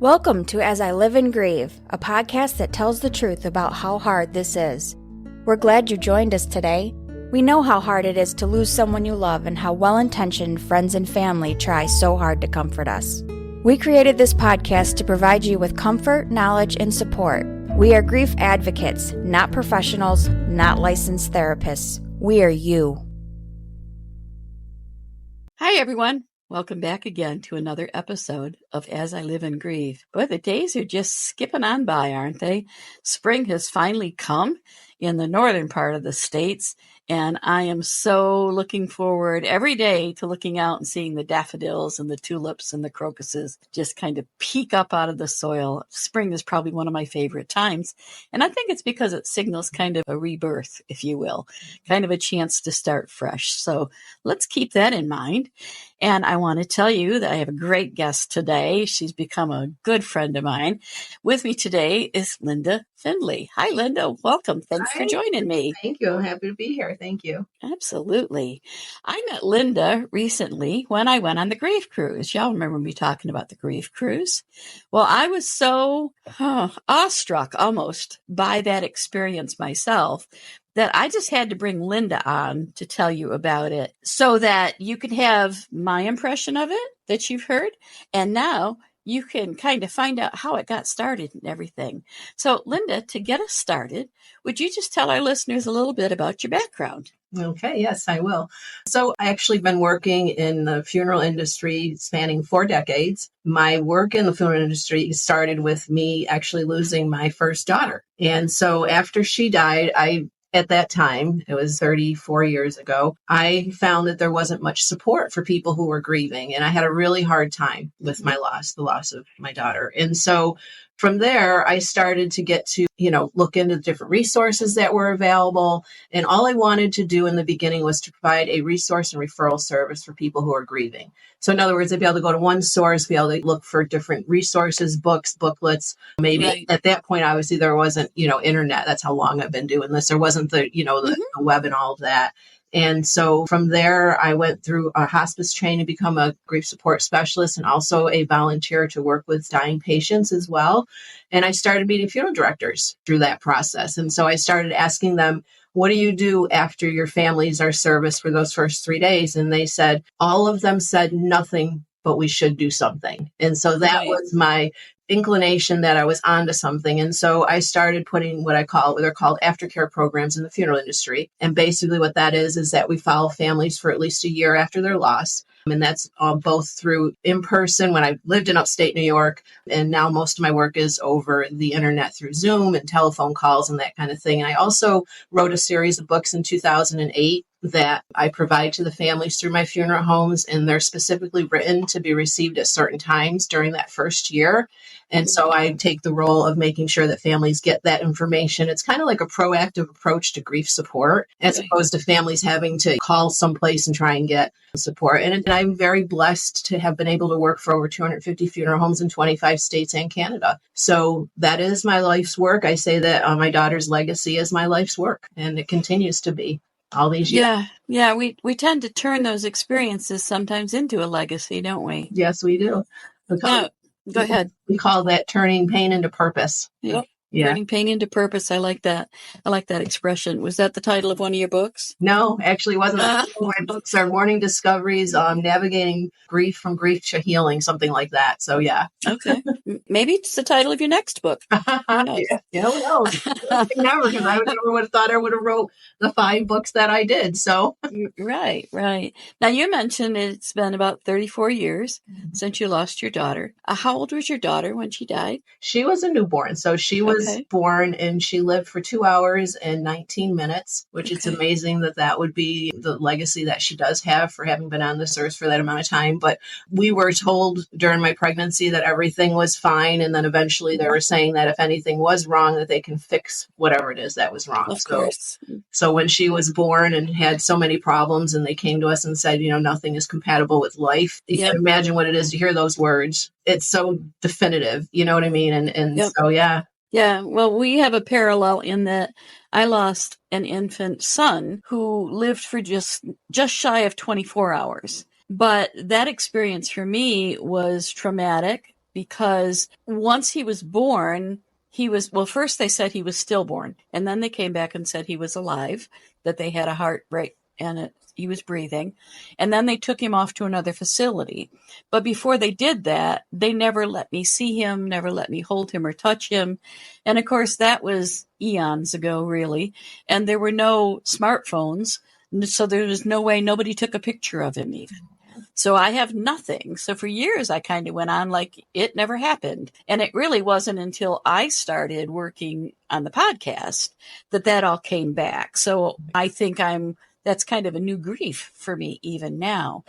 Welcome to As I Live and Grieve, a podcast that tells the truth about how hard this is. We're glad you joined us today. We know how hard it is to lose someone you love and how well-intentioned friends and family try so hard to comfort us. We created this podcast to provide you with comfort, knowledge, and support. We are grief advocates, not professionals, not licensed therapists. We are you. Hi, everyone. Welcome back again to another episode of As I Live and Grieve. Boy, the days are just skipping on by, aren't they? Spring has finally come in the northern part of the states, and I am so looking forward every day to looking out and seeing the daffodils and the tulips and the crocuses just kind of peek up out of the soil. Spring is probably one of my favorite times, and I think it's because it signals kind of a rebirth, if you will, kind of a chance to start fresh. So let's keep that in mind. And I want to tell you that I have a great guest today. She's become a good friend of mine. With me today is Linda Findlay. Hi, Linda. Welcome. Thanks for joining me. Thank you. I'm happy to be here. Thank you. Absolutely. I met Linda recently when I went on the grief cruise. Y'all remember me talking about the grief cruise? Well, I was so awestruck almost by that experience myself that I just had to bring Linda on to tell you about it so that you could have my impression of it that you've heard. And now you can kind of find out how it got started and everything. So, Linda, to get us started, would you just tell our listeners a little bit about your background? Okay, yes, I will. So I actually been working in the funeral industry spanning 4 decades. My work in the funeral industry started with me actually losing my first daughter. And so after she died, at that time, it was 34 years ago, I found that there wasn't much support for people who were grieving. And I had a really hard time with my loss, the loss of my daughter. And so from there, I started to get to, look into the different resources that were available. And all I wanted to do in the beginning was to provide a resource and referral service for people who are grieving. So in other words, I'd be able to go to one source, be able to look for different resources, books, booklets. Maybe Right. At that point, obviously there wasn't, internet. That's how long I've been doing this. There wasn't the web and all of that. And so from there, I went through a hospice training to become a grief support specialist and also a volunteer to work with dying patients as well. And I started meeting funeral directors through that process. And so I started asking them, what do you do after your families are serviced for those first 3 days? And they said, all of them said nothing, but we should do something. And so that was my inclination that I was onto something. And so I started putting what they're called aftercare programs in the funeral industry. And basically what that is that we follow families for at least a year after their loss. And that's both through in person when I lived in upstate New York. And now most of my work is over the internet through Zoom and telephone calls and that kind of thing. And I also wrote a series of books in 2008 that I provide to the families through my funeral homes. And they're specifically written to be received at certain times during that first year. And so I take the role of making sure that families get that information. It's kind of like a proactive approach to grief support, as opposed to families having to call someplace and try and get support. And I'm very blessed to have been able to work for over 250 funeral homes in 25 states and Canada. So that is my life's work. I say that my daughter's legacy is my life's work, and it continues to be all these years. Yeah. We tend to turn those experiences sometimes into a legacy, don't we? Yes, we do. Go ahead. We call that turning pain into purpose. Yep. Yeah. Turning pain into purpose. I like that. I like that expression. Was that the title of one of your books? No, actually wasn't. My books are Mourning Discoveries, Navigating Grief from Grief to Healing, something like that. So, yeah. Okay. Maybe it's the title of your next book. Who knows? Never, because I never would have thought I would have wrote the 5 books that I did. So, Right. Now, you mentioned it's been about 34 years since you lost your daughter. How old was your daughter when she died? She was a newborn. So she was born and she lived for 2 hours and 19 minutes, which it's amazing that would be the legacy that she does have for having been on this earth for that amount of time. But we were told during my pregnancy that everything was fine. And then eventually they were saying that if anything was wrong, that they can fix whatever it is that was wrong. Of course. So when she was born and had so many problems and they came to us and said, nothing is compatible with life, you can imagine what it is to hear those words. It's so definitive, you know what I mean? And so, yeah. Yeah, well, we have a parallel in that I lost an infant son who lived for just shy of 24 hours. But that experience for me was traumatic. because once he was born, first they said he was stillborn, and then they came back and said he was alive, that they had a heart rate and he was breathing. And then they took him off to another facility. But before they did that, they never let me see him, never let me hold him or touch him. And of course, that was eons ago, really. And there were no smartphones. So there was no way, nobody took a picture of him even. So I have nothing. So for years, I kind of went on like it never happened. And it really wasn't until I started working on the podcast that all came back. So I think that's kind of a new grief for me even now.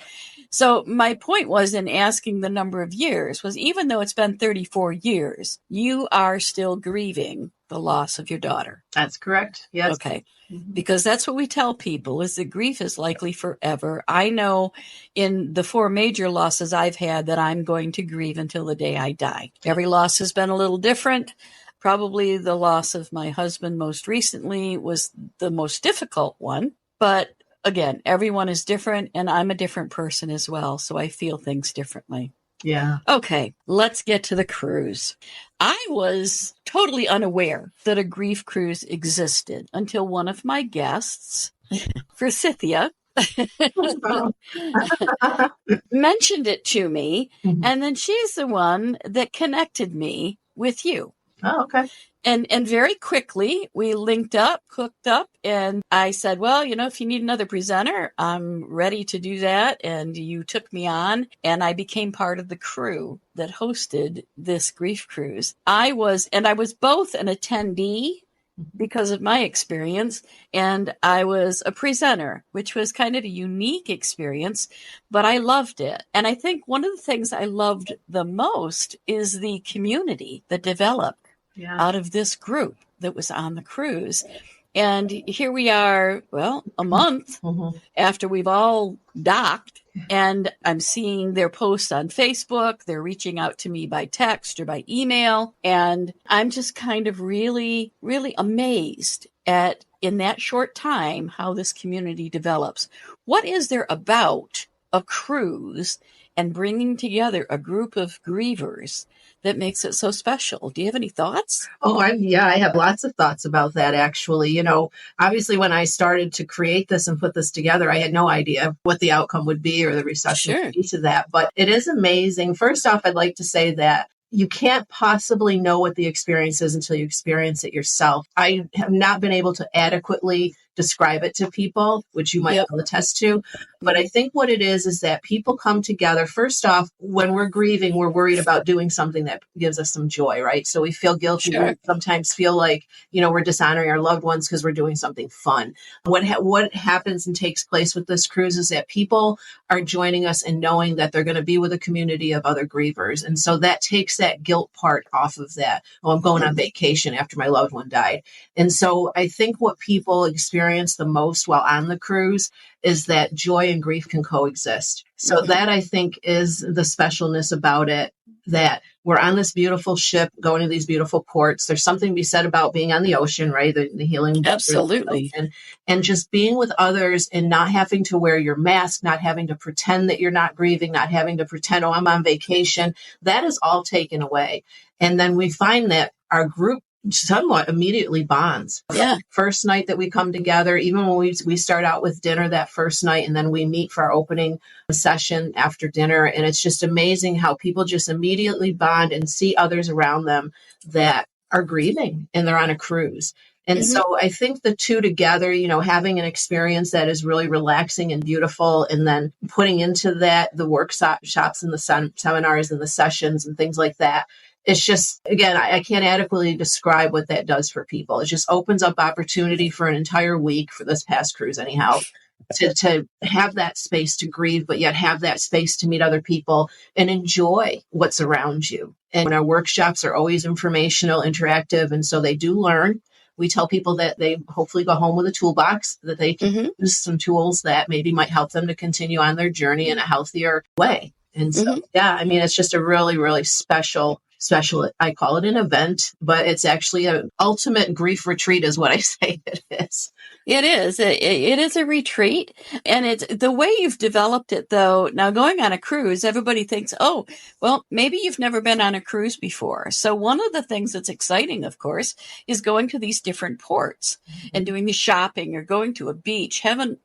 So my point was in asking the number of years was, even though it's been 34 years, you are still grieving the loss of your daughter. That's correct. Yes. Okay. Because that's what we tell people, is that grief is likely forever. I know in the 4 major losses I've had that I'm going to grieve until the day I die. Every loss has been a little different. Probably the loss of my husband most recently was the most difficult one. But again, everyone is different, and I'm a different person as well, so I feel things differently. Yeah. Okay, let's get to the cruise. I was totally unaware that a grief cruise existed until one of my guests, Forsythia, mentioned it to me, and then she's the one that connected me with you. Oh, okay. And very quickly, we linked up, hooked up, and I said, well, if you need another presenter, I'm ready to do that. And you took me on, and I became part of the crew that hosted this grief cruise. I was both an attendee because of my experience, and I was a presenter, which was kind of a unique experience, but I loved it. And I think one of the things I loved the most is the community that developed out of this group that was on the cruise. And here we are, a month after we've all docked, and I'm seeing their posts on Facebook. They're reaching out to me by text or by email. And I'm just kind of really, really amazed at, in that short time, how this community develops. What is there about a cruise and bringing together a group of grievers that makes it so special? Do you have any thoughts? Oh, I have lots of thoughts about that, actually. Obviously, when I started to create this and put this together, I had no idea what the outcome would be or the reception would be to that. But it is amazing. First off, I'd like to say that you can't possibly know what the experience is until you experience it yourself. I have not been able to adequately describe it to people, which you might attest to. But I think what it is that people come together. First off, when we're grieving, we're worried about doing something that gives us some joy, right? So we feel guilty. Sure. We sometimes feel like, we're dishonoring our loved ones because we're doing something fun. What happens and takes place with this cruise is that people are joining us and knowing that they're going to be with a community of other grievers. And so that takes that guilt part off of that. Oh, I'm going on vacation after my loved one died. And so I think what people experience the most while on the cruise is that joy and grief can coexist. So that, I think, is the specialness about it, that we're on this beautiful ship going to these beautiful ports. There's something to be said about being on the ocean, right? The healing. Absolutely. And just being with others and not having to wear your mask, not having to pretend that you're not grieving, not having to pretend, oh, I'm on vacation. That is all taken away. And then we find that our group somewhat immediately bonds. Yeah. First night that we come together, even when we start out with dinner that first night, and then we meet for our opening session after dinner. And it's just amazing how people just immediately bond and see others around them that are grieving and they're on a cruise. And so I think the two together, having an experience that is really relaxing and beautiful, and then putting into that the workshops and the seminars and the sessions and things like that. It's just, again, I can't adequately describe what that does for people. It just opens up opportunity for an entire week, for this past cruise anyhow, to have that space to grieve, but yet have that space to meet other people and enjoy what's around you. And our workshops are always informational, interactive, and so they do learn. We tell people that they hopefully go home with a toolbox, that they can use some tools that maybe might help them to continue on their journey in a healthier way. And so, it's just a really, really special, I call it an event, but it's actually an ultimate grief retreat is what I say it is. It is. It is a retreat. And it's the way you've developed it, though. Now, going on a cruise, everybody thinks, oh, well, maybe you've never been on a cruise before. So one of the things that's exciting, of course, is going to these different ports and doing the shopping or going to a beach. Heaven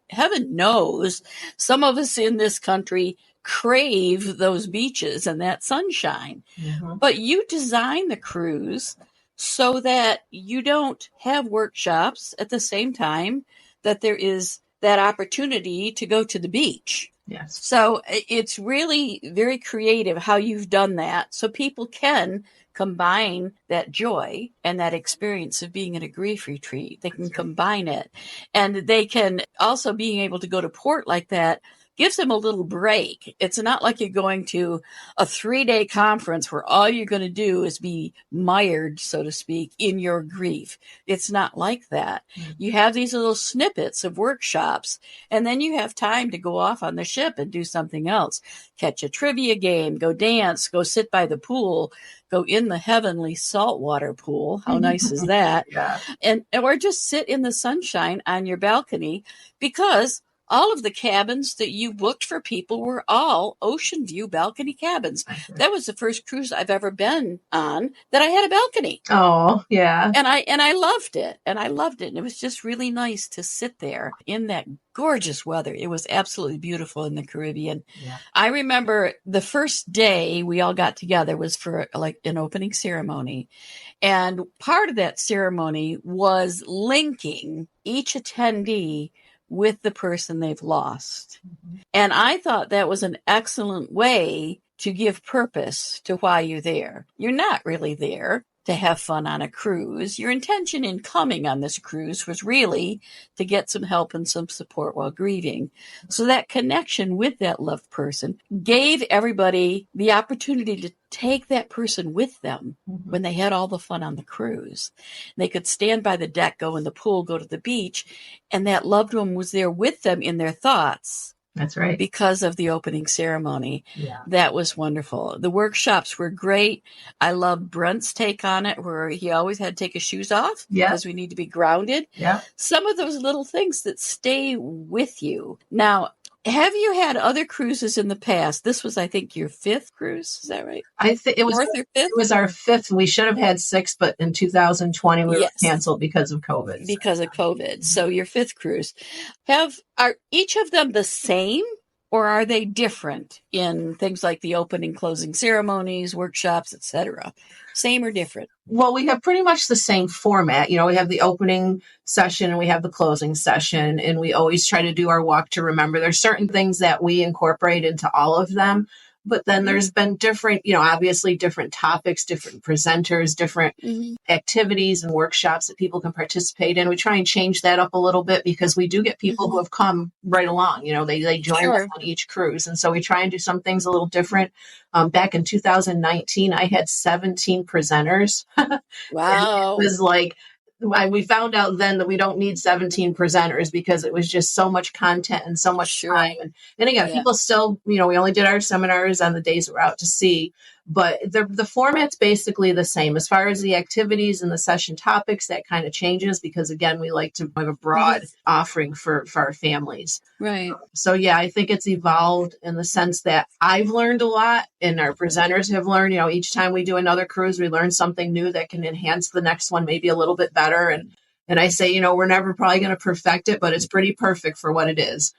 knows some of us in this country crave those beaches and that sunshine. Mm-hmm. But you design the cruise so that you don't have workshops at the same time that there is that opportunity to go to the beach. Yes. So it's really very creative how you've done that. So people can combine that joy and that experience of being at a grief retreat. They can combine it. And they can also, being able to go to port like that gives them a little break. It's not like you're going to a 3-day conference where all you're going to do is be mired, so to speak, in your grief. It's not like that. Mm-hmm. You have these little snippets of workshops, and then you have time to go off on the ship and do something else. Catch a trivia game, go dance, go sit by the pool, go in the heavenly saltwater pool. How nice is that? Yeah. Or just sit in the sunshine on your balcony, because all of the cabins that you booked for people were all ocean view balcony cabins. That was the first cruise I've ever been on that I had a balcony. Oh, yeah. And I loved it. And it was just really nice to sit there in that gorgeous weather. It was absolutely beautiful in the Caribbean. Yeah. I remember the first day we all got together was for like an opening ceremony. And part of that ceremony was linking each attendee with the person they've lost. Mm-hmm. And I thought that was an excellent way to give purpose to why you're there. You're not really there to have fun on a cruise. Your intention in coming on this cruise was really to get some help and some support while grieving. So that connection with that loved person gave everybody the opportunity to take that person with them when they had all the fun on the cruise. They could stand by the deck, go in the pool, go to the beach, and that loved one was there with them in their thoughts. That's right. Because of the opening ceremony. Yeah. That was wonderful. The workshops were great. I love Brent's take on it, where he always had to take his shoes off because we need to be grounded. Yeah. Some of those little things that stay with you. Now, have you had other cruises in the past? This was, I think, your 5th cruise. Is that right? I think it was. Fourth or fifth? It was our 5th. We should have had 6, but in 2020 we were canceled because of COVID. Because of COVID. So your 5th cruise. Are each of them the same, or are they different in things like the opening, closing ceremonies, workshops, etc.? Same or different? Well, we have pretty much the same format. You know, we have the opening session and we have the closing session, and we always try to do our walk to remember. There's certain things that we incorporate into all of them, but then there's been different, you know, obviously different topics, different presenters, different activities and workshops that people can participate in. We try and change that up a little bit because we do get people who have come right along. You know, they join us on each cruise. And so we try and do some things a little different. Back in 2019, I had 17 presenters. Wow. It was like, we found out then that we don't need 17 presenters because it was just so much content and so much time. And again, people still, you know, we only did our seminars on the days that we're out to sea, but the format's basically the same. As far as the activities and the session topics, that kind of changes because, again, we like to have a broad offering for our families. Right. So, yeah, I think it's evolved in the sense that I've learned a lot and our presenters have learned. You know, each time we do another cruise, we learn something new that can enhance the next one maybe a little bit better. And I say, you know, we're never probably going to perfect it, but it's pretty perfect for what it is.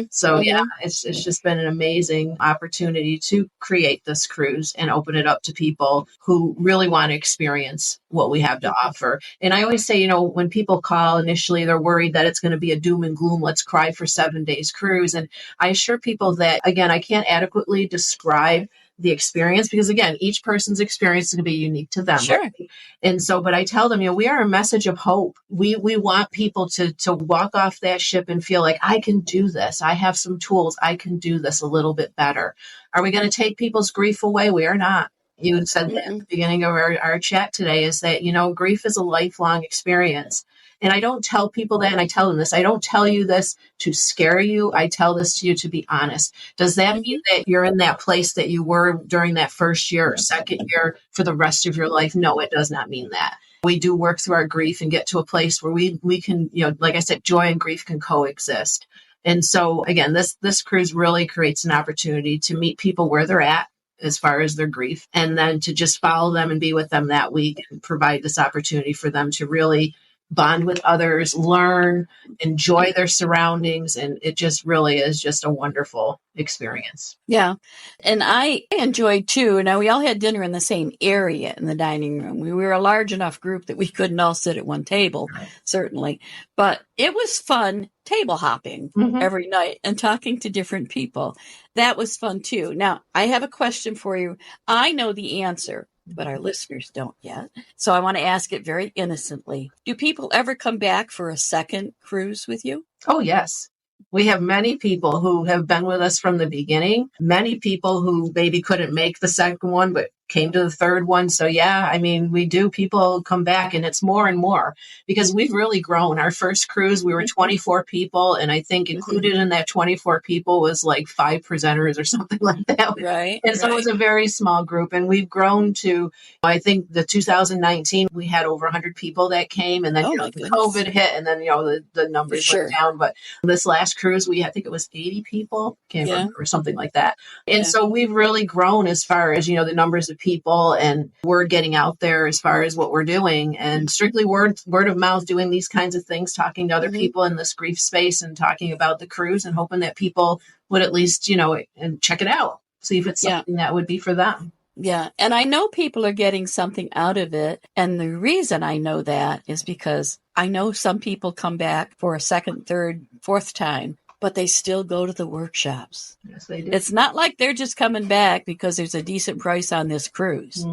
So, yeah, it's just been an amazing opportunity to create this cruise and open it up to people who really want to experience what we have to offer. And I always say, you know, when people call initially, they're worried that it's going to be a doom and gloom, let's cry for 7 days cruise. And I assure people that, again, I can't adequately describe the experience because, again, each person's experience is going to be unique to them. Sure. Right? And so, but I tell them, you know, we are a message of hope. We want people to walk off that ship and feel like, I can do this. I have some tools. I can do this a little bit better. Are we going to take people's grief away? We are not. You said that at the beginning of our chat today is that, you know, grief is a lifelong experience. And I don't tell people that, and I tell them this. I don't tell you this to scare you. I tell this to you to be honest. Does that mean that you're in that place that you were during that first year or second year for the rest of your life? No, it does not mean that. we do work through our grief and get to a place where we can, like I said, joy and grief can coexist. And so again, this cruise really creates an opportunity to meet people where they're at as far as their grief, and then to just follow them and be with them that week and provide this opportunity for them to really bond with others, learn, enjoy their surroundings. And it just really is just a wonderful experience. Yeah. And I enjoyed too. Now, we all had dinner in the same area in the dining room. We were a large enough group that we couldn't all sit at one table, certainly. But it was fun table hopping every night and talking to different people. That was fun too. Now, I have a question for you. I know the answer, but our listeners don't yet. So I want to ask it very innocently. Do people ever come back for a second cruise with you? Oh, yes. We have many people who have been with us from the beginning, many people who maybe couldn't make the second one, but came to the third one. So yeah, I mean, we do, people come back, and it's more and more because we've really grown. Our first cruise, we were 24 people. And I think included in that 24 people was like 5 presenters or something like that. Right. And so it was a very small group, and we've grown to, I think the 2019, we had over 100 people that came, and then the COVID hit, and then, the numbers went down. But this last cruise, I think it was 80 people, can't remember, or something like that. And so we've really grown as far as, the numbers of people and word getting out there as far as what we're doing, and strictly word of mouth, doing these kinds of things, talking to other people in this grief space and talking about the cruise, and hoping that people would at least, and check it out, see if it's something that would be for them. Yeah. And I know people are getting something out of it. And the reason I know that is because I know some people come back for a second, third, fourth time, but they still go to the workshops. Yes, they do. It's not like they're just coming back because there's a decent price on this cruise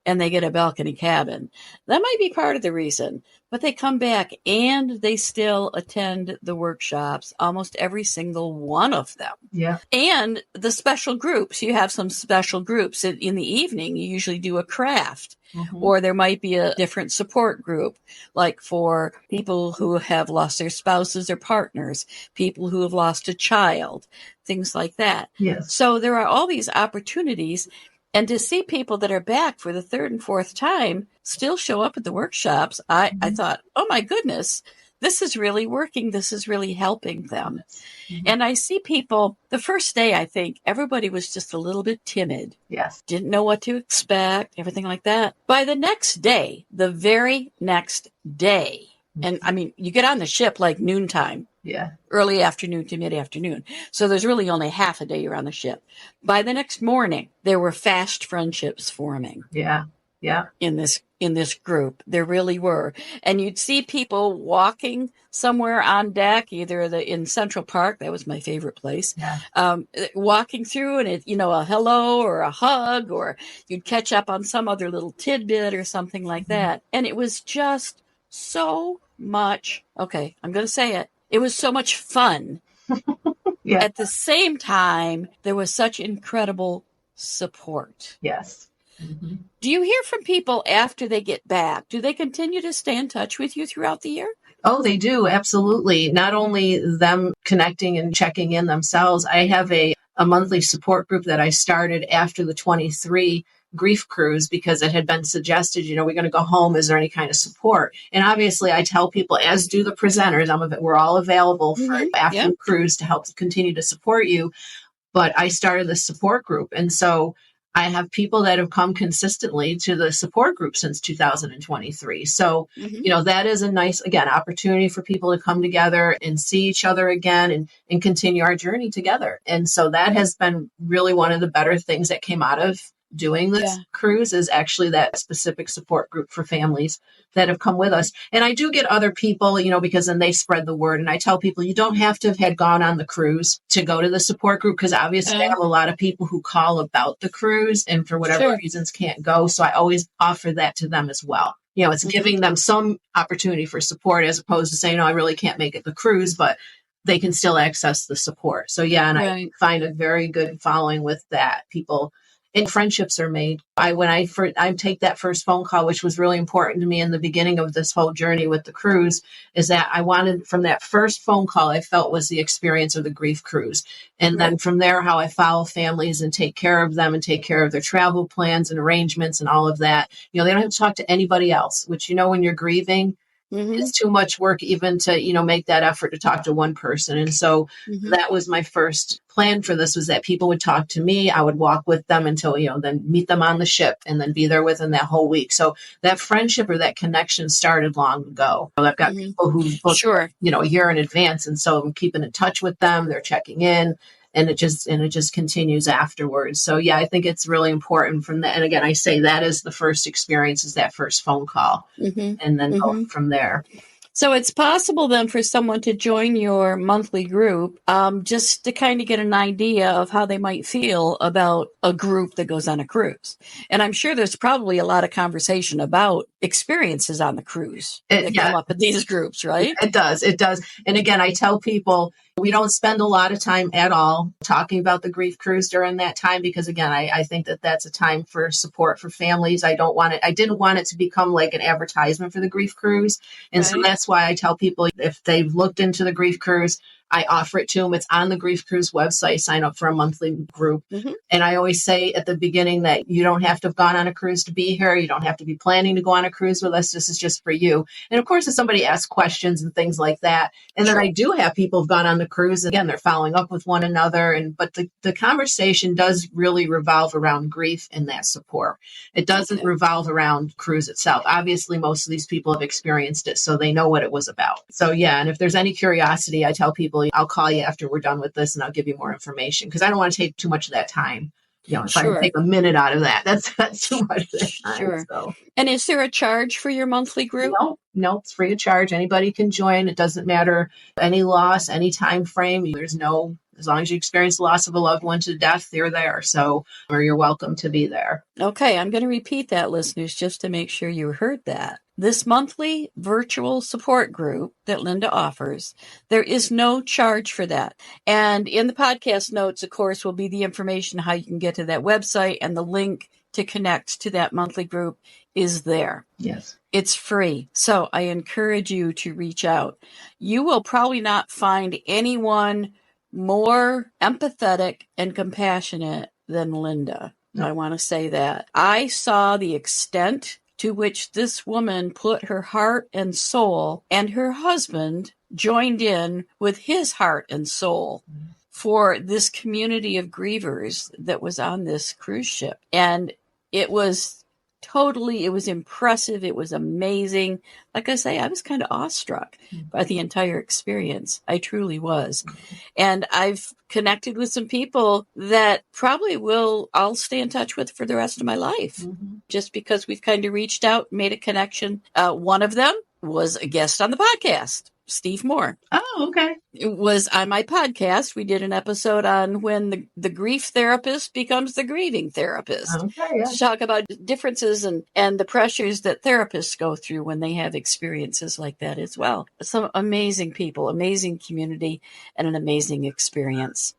and they get a balcony cabin. That might be part of the reason, but they come back and they still attend the workshops, almost every single one of them. Yeah. And the special groups, you have some special groups in the evening. You usually do a craft. Or there might be a different support group, like for people who have lost their spouses or partners, people who have lost a child, things like that. Yes. So there are all these opportunities. And to see people that are back for the third and fourth time still show up at the workshops, I thought, oh my goodness, this is really working. This is really helping them. And I see people, the first day, I think everybody was just a little bit timid. Yes. Didn't know what to expect, everything like that. By the next day, the very next day, and I mean, you get on the ship like noontime. Yeah. Early afternoon to mid-afternoon. So there's really only half a day you're on the ship. By the next morning, there were fast friendships forming. Yeah. Yeah. In this group. There really were. And you'd see people walking somewhere on deck, either in Central Park, that was my favorite place, walking through, and a hello or a hug, or you'd catch up on some other little tidbit or something like that. And it was just so much, okay, I'm going to say it. It was so much fun. At the same time, there was such incredible support. Yes. Do you hear from people after they get back? Do they continue to stay in touch with you throughout the year? Oh, they do. Absolutely. Not only them connecting and checking in themselves. I have a monthly support group that I started after the 23 grief cruise because it had been suggested, we're going to go home. Is there any kind of support? And obviously I tell people, as do the presenters, we're all available for after the cruise to help continue to support you. But I started the support group. And so I have people that have come consistently to the support group since 2023. So, that is a nice, again, opportunity for people to come together and see each other again and continue our journey together. And so that has been really one of the better things that came out of doing this cruise, is actually that specific support group for families that have come with us. And I do get other people, because then they spread the word. And I tell people, you don't have to have had gone on the cruise to go to the support group, because obviously I have a lot of people who call about the cruise and for whatever reasons can't go. So I always offer that to them as well. It's giving them some opportunity for support, as opposed to saying, no, I really can't make it the cruise, but they can still access the support. So and I find a very good following with that. People and friendships are made. I take that first phone call, which was really important to me in the beginning of this whole journey with the cruise, is that I wanted from that first phone call I felt was the experience of the grief cruise. And then from there, how I follow families and take care of them and take care of their travel plans and arrangements and all of that. They don't have to talk to anybody else, which, when you're grieving, it's too much work even to, make that effort to talk to one person. And so that was my first plan for this, was that people would talk to me. I would walk with them until, then meet them on the ship and then be there with them that whole week. So that friendship or that connection started long ago. I've got people who book, a year in advance. And so I'm keeping in touch with them. They're checking in. And it just continues afterwards. So yeah, I think it's really important from that. And again, I say that is the first experience, is that first phone call, and then go from there. So it's possible then for someone to join your monthly group, just to kind of get an idea of how they might feel about a group that goes on a cruise. And I'm sure there's probably a lot of conversation about experiences on the cruise that come up in these groups, right? It does. And again, I tell people, we don't spend a lot of time at all talking about the grief cruise during that time, because again, I think that that's a time for support for families. I didn't want it to become like an advertisement for the grief cruise. And so that's why I tell people, if they've looked into the grief cruise, I offer it to them. It's on the Grief Cruise website. Sign up for a monthly group. And I always say at the beginning that you don't have to have gone on a cruise to be here. You don't have to be planning to go on a cruise with us. This is just for you. And of course, if somebody asks questions and things like that, and then I do have people who've gone on the cruise. Again, they're following up with one another. But the conversation does really revolve around grief and that support. It doesn't revolve around cruise itself. Obviously, most of these people have experienced it, so they know what it was about. So yeah, and if there's any curiosity, I tell people, I'll call you after we're done with this and I'll give you more information, because I don't want to take too much of that time. If I can take a minute out of that, that's too much of that time. So. And is there a charge for your monthly group? No, it's free of charge. Anybody can join. It doesn't matter any loss, any time frame. As long as you experience the loss of a loved one to death, you're there. So, or you're welcome to be there. Okay, I'm going to repeat that, listeners, just to make sure you heard that. This monthly virtual support group that Linda offers, there is no charge for that. And in the podcast notes, of course, will be the information how you can get to that website, and the link to connect to that monthly group is there. Yes. It's free. So I encourage you to reach out. You will probably not find anyone more empathetic and compassionate than Linda. No. I want to say that. I saw the extent to which this woman put her heart and soul, and her husband joined in with his heart and soul for this community of grievers that was on this cruise ship. And it was impressive. It was amazing. Like I say, I was kind of awestruck by the entire experience. I truly was. And I've connected with some people that probably I'll stay in touch with for the rest of my life, just because we've kind of reached out, made a connection. One of them was a guest on the podcast, Steve Moore. Oh, okay. It was on my podcast. We did an episode on when the grief therapist becomes the grieving therapist. Okay, yeah. To talk about differences and the pressures that therapists go through when they have experiences like that as well. Some amazing people, amazing community, and an amazing experience.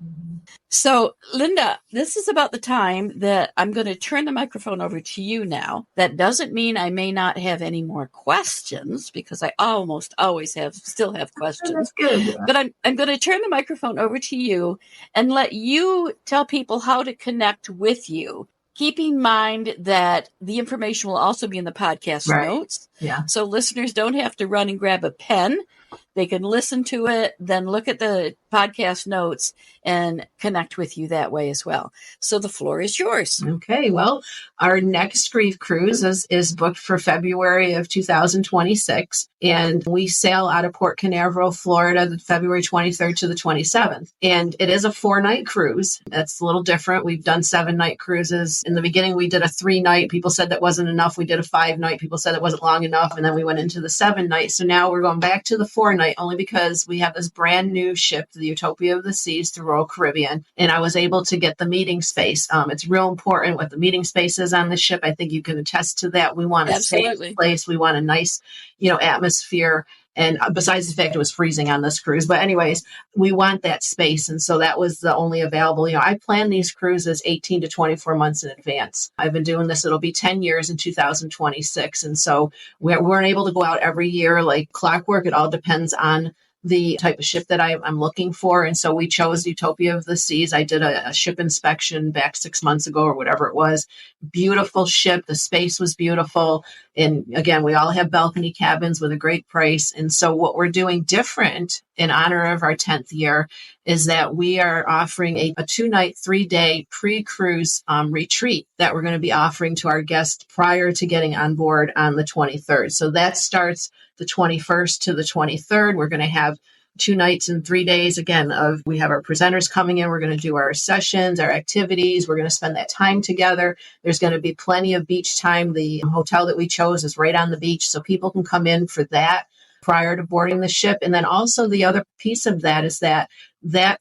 So, Linda, this is about the time that I'm going to turn the microphone over to you now. That doesn't mean I may not have any more questions, because I almost always still have questions. That's good. Yeah. But I'm going to turn the microphone over to you and let you tell people how to connect with you. Keep in mind that the information will also be in the podcast notes. Yeah. So listeners don't have to run and grab a pen. They can listen to it, then look at the podcast notes and connect with you that way as well. So the floor is yours. Okay. Well, our next grief cruise is booked for February of 2026. And we sail out of Port Canaveral, Florida, February 23rd to the 27th. And it is a 4-night cruise. That's a little different. We've done 7-night cruises. In the beginning, we did a 3-night. People said that wasn't enough. We did a 5-night. People said it wasn't long enough. And then we went into the 7-night. So now we're going back to the 4-night, only because we have this brand new ship, the Utopia of the Seas, through Royal Caribbean. And I was able to get the meeting space. It's real important what the meeting space is on the ship. I think you can attest to that. We want a safe place. We want a nice, atmosphere. And besides the fact it was freezing on this cruise, but anyways, we want that space. And so that was the only available, I plan these cruises 18 to 24 months in advance. I've been doing this. It'll be 10 years in 2026. And so we weren't able to go out every year like clockwork. It all depends on the type of ship that I'm looking for. And so we chose Utopia of the Seas. I did a ship inspection back 6 months ago or whatever it was. Beautiful ship. The space was beautiful. And again, we all have balcony cabins with a great price. And so what we're doing different in honor of our 10th year is that we are offering a 2-night, 3-day pre-cruise retreat that we're going to be offering to our guests prior to getting on board on the 23rd. So that starts the 21st to the 23rd. We're going to have 2 nights and 3 days again we have our presenters coming in. We're going to do our sessions, our activities. We're going to spend that time together. There's going to be plenty of beach time. The hotel that we chose is right on the beach, so people can come in for that prior to boarding the ship. And then also the other piece of that is that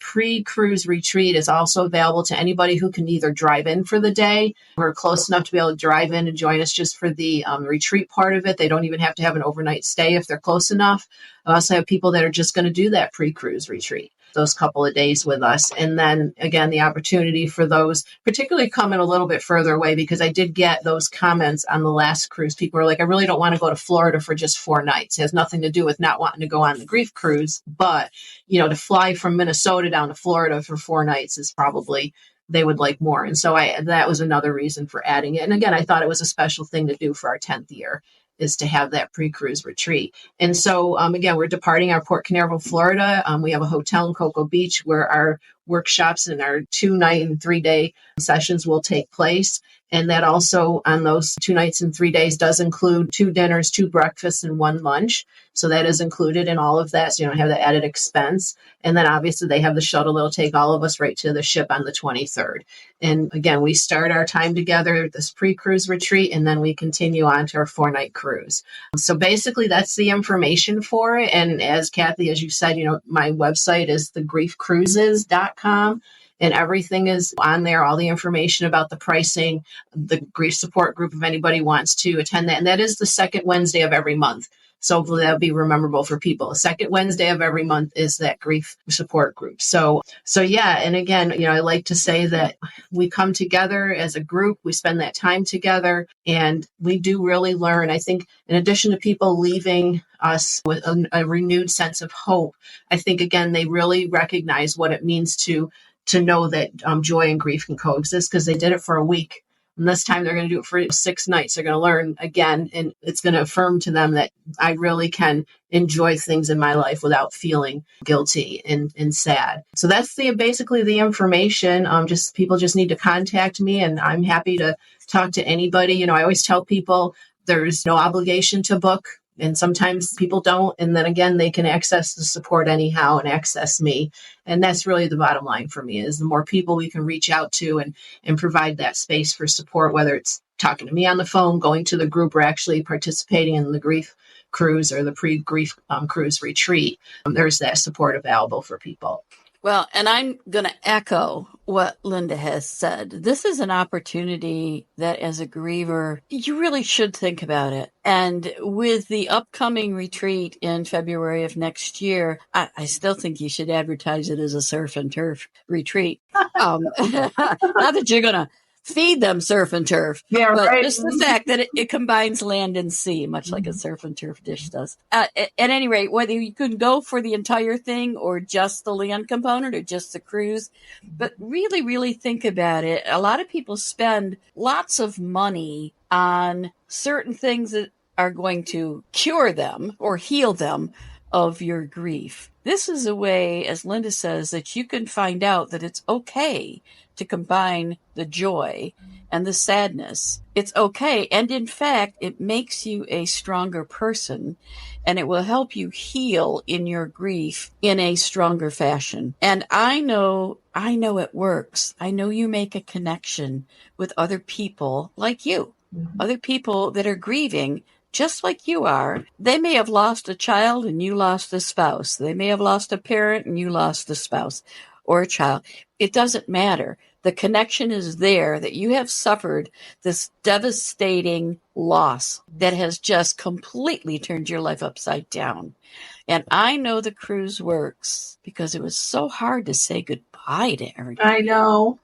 pre-cruise retreat is also available to anybody who can either drive in for the day or close enough to be able to drive in and join us just for the retreat part of it. They don't even have to have an overnight stay if they're close enough. I also have people that are just going to do that pre-cruise retreat, those couple of days with us. And then again, the opportunity for those, particularly coming a little bit further away, because I did get those comments on the last cruise. People were like, I really don't want to go to Florida for just 4 nights. It has nothing to do with not wanting to go on the grief cruise, but to fly from Minnesota down to Florida for 4 nights is probably, they would like more. And so that was another reason for adding it. And again, I thought it was a special thing to do for our 10th year, is to have that pre-cruise retreat. And so, again, we're departing our Port Canaveral, Florida. We have a hotel in Cocoa Beach where our workshops and our 2-night and 3-day sessions will take place. And that also on those 2 nights and 3 days does include 2 dinners, 2 breakfasts, and 1 lunch. So that is included in all of that. So you don't have the added expense. And then obviously they have the shuttle that'll take all of us right to the ship on the 23rd. And again, we start our time together at this pre-cruise retreat, and then we continue on to our 4-night cruise. So basically that's the information for it. And as Kathy, as you said, my website is thegriefcruises.com. And everything is on there, all the information about the pricing, the grief support group, if anybody wants to attend that. And that is the second Wednesday of every month. So hopefully that'll be memorable for people. The second Wednesday of every month is that grief support group. So yeah. And again, I like to say that we come together as a group, we spend that time together, and we do really learn. I think in addition to people leaving us with a renewed sense of hope, I think, again, they really recognize what it means to know that joy and grief can coexist, because they did it for a week. And this time they're going to do it for 6 nights. They're going to learn again, and it's going to affirm to them that I really can enjoy things in my life without feeling guilty and sad. So that's basically the information. People just need to contact me, and I'm happy to talk to anybody. I always tell people there's no obligation to book. And sometimes people don't. And then again, they can access the support anyhow and access me. And that's really the bottom line for me, is the more people we can reach out to and provide that space for support, whether it's talking to me on the phone, going to the group, or actually participating in the grief cruise or the pre-grief cruise retreat. There's that support available for people. Well, and I'm going to echo what Linda has said. This is an opportunity that as a griever, you really should think about it. And with the upcoming retreat in February of next year, I still think you should advertise it as a surf and turf retreat. Not that you're going to feed them surf and turf, but just the fact that it combines land and sea, much like a surf and turf dish does. At any rate, whether you can go for the entire thing or just the land component or just the cruise, but really, really think about it. A lot of people spend lots of money on certain things that are going to cure them or heal them of your grief. This is a way, as Linda says, that you can find out that it's okay to combine the joy and the sadness. It's okay. And in fact, it makes you a stronger person, and it will help you heal in your grief in a stronger fashion. And I know it works. I know you make a connection with other people like you, other people that are grieving just like you are. They may have lost a child and you lost a spouse. They may have lost a parent and you lost a spouse or a child. it doesn't matter. The connection is there that you have suffered this devastating loss that has just completely turned your life upside down. And I know the cruise works because it was so hard to say goodbye to everybody. I know.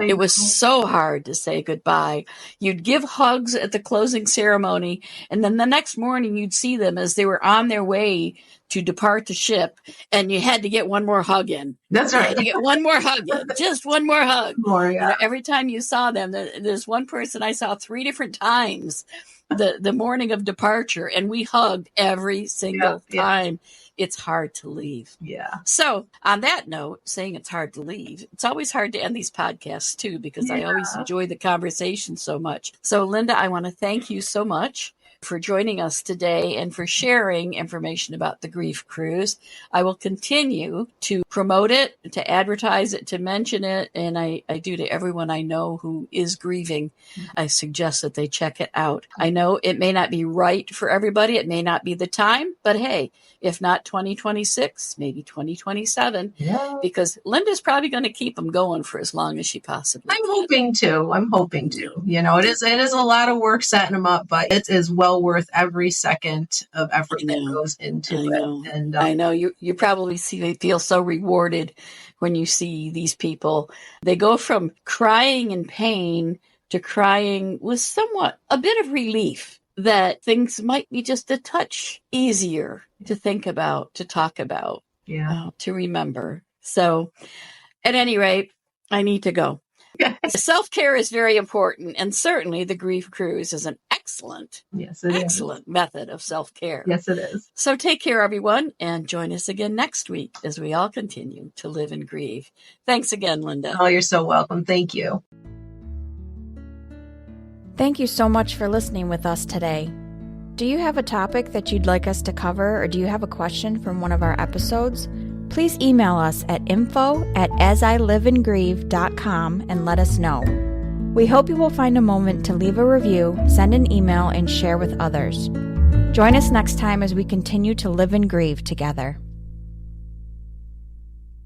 It was so hard to say goodbye. You'd give hugs at the closing ceremony, and then the next morning you'd see them as they were on their way to depart the ship, and you had to get one more hug in. That's right. You had to get one more hug in, just one more hug. More, yeah. You know, every time you saw them, there's one person I saw 3 different times the morning of departure, and we hugged every single time. It's hard to leave. Yeah. So on that note, saying it's hard to leave, it's always hard to end these podcasts too, because I always enjoy the conversation so much. So Linda, I want to thank you so much for joining us today and for sharing information about the Grief Cruise. I will continue to promote it, to advertise it, to mention it, and I do to everyone I know who is grieving. I suggest that they check it out. I know it may not be right for everybody. It may not be the time, but hey, if not 2026, maybe 2027, because Linda's probably going to keep them going for as long as she possibly can. I'm hoping to. You know, it is a lot of work setting them up, but it is well worth every second of effort that goes into it. And I know you probably feel so rewarded when you see these people. They go from crying in pain to crying with somewhat a bit of relief that things might be just a touch easier to think about, to talk about, to remember. So at any rate, I need to go. Self-care is very important, and certainly the Grief Cruise is an excellent method of self-care. Yes, it is. So take care, everyone, and join us again next week as we all continue to live and grieve. Thanks again, Linda. Oh, you're so welcome. Thank you. Thank you so much for listening with us today. Do you have a topic that you'd like us to cover, or do you have a question from one of our episodes? Please email us at info@asiliveandgrieve.com and let us know. We hope you will find a moment to leave a review, send an email, and share with others. Join us next time as we continue to live and grieve together.